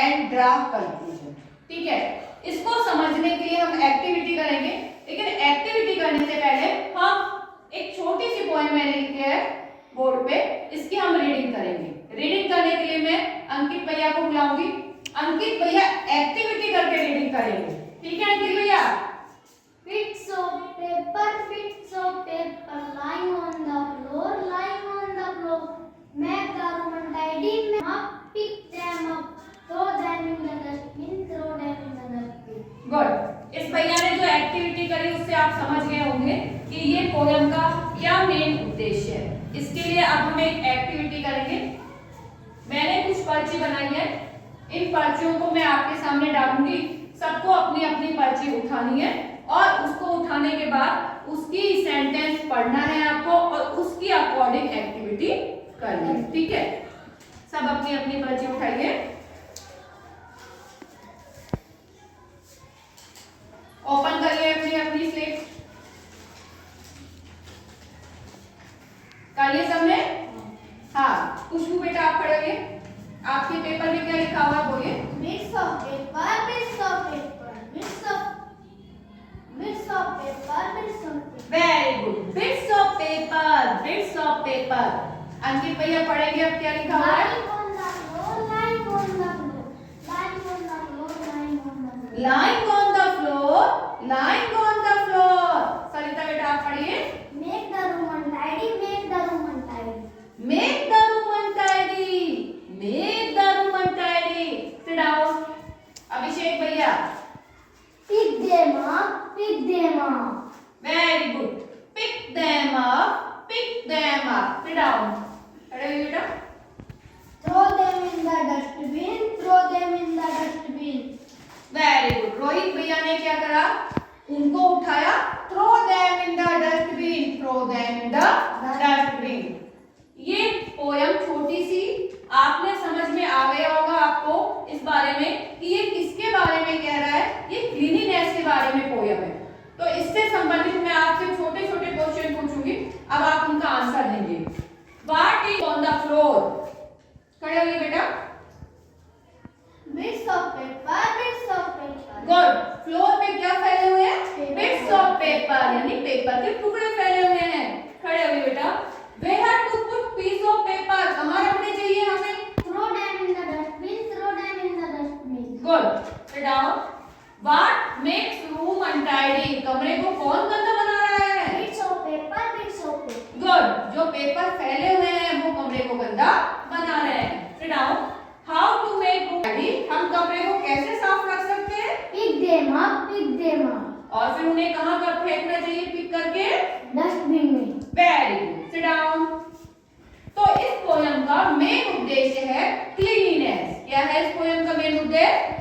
And draft conclusion. ठीक है, इसको समझने के लिए हम एक्टिविटी करेंगे, लेकिन एक्टिविटी करने से पहले हम एक छोटी सी पोएम मैंने लिखी है बोर्ड पे, इसकी हम रीडिंग करेंगे। रीडिंग करने के लिए मैं अंकित भैया को बुलाऊंगी। अंकित भैया एक्टिविटी करके रीडिंग करेंगे। ठीक है अंकित भैया? Bits of paper lying on the floor, lying on the floor. Make the room untidy, pick them up, throw them in the dustbin, throw them in the dustbin. Good. इस भैया ने जो activity करी उससे आप समझ गए होंगे कि ये पोएम का क्या मेन उद्देश्य है। इसके लिए अब हम एक एक्टिविटी करेंगे। मैंने कुछ पर्ची बनाई है, इन पर्चियों को मैं आपके सामने डालूंगी। सबको अपनी अपनी पर्ची उठानी है और उसको उठाने के बाद उसकी सेंटेंस पढ़ना है आपको और उसकी अकॉर्डिंग एक्टिविटी करनी है। ठीक है, सब अपनी अपनी पर्ची उठाइए। ओपन करिए अपनी अपनी स्लेट। कर लिए सबने? हाँ, खुशबू बेटा आप खड़े होइए। आपके पेपर में क्या लिखा हुआ है बोलिए? Bits of paper, bits of paper, bits of paper, bits of paper. Very good, bits of paper, bits of paper. Ankit भैया पढ़ेंगे अब क्या लिखा हुआ है? Lying on the floor, lying on the floor, lying on the floor, lying on the floor. Lying on the floor, lying on the floor। सरिता बेटा आप पढ़िए। Make the room untidy, make the room untidy. Make the room untidy, make the room untidy। Sit down। अभिषेक भैया। Pick them up, pick them up. Very good, pick them up, pick them up। Sit down। खड़े होइए बेटा। Throw them in the dustbin, throw them in the dustbin. Very good. Rohit भैया ने क्या करा? उनको उठाया। Throw them in the dustbin, throw them in the dustbin. ये पोयम छोटी सी आपने समझ में आ गया होगा आपको इस बारे में कि ये किसके बारे में कह रहा है। ये क्लीनिनेस के बारे में पोयम है। तो इससे संबंधित मैं आपसे छोटे छोटे क्वेश्चन पूछूंगी, अब आप उनका आंसर देंगे। What is on the floor? खड़े होइए बेटा। Bits of paper, bits of paper. Good. Floor पे क्या फैले हुए हैं? Paper. बिट्स ऑफ पेपर, यानी पेपर के टुकड़े फैले हुए हैं। खड़े हुए बेटा। Where to put piece of paper? कहाँ रखने चाहिए हमें? Throw them in the dustbin, throw them in the dustbin. Good. Sit down. What makes room untidy? कमरे को कौन गंदा बना रहा है? Bits of paper, bits of paper. Good. जो पेपर फैले हुए हैं वो कमरे को गंदा बना रहे हैं। Sit down. How to make room untidy? हम कमरे को कैसे साफ रख सकते हैं? Pick them up, pick them up. और फिर उन्हें कहाँ पर फेंकना चाहिए पिक करके? Dustbin में. Very good. Sit down. तो इस पोयम का मेन उद्देश्य है क्लीनिनेस। क्या है इस पोयम का मेन उद्देश्य?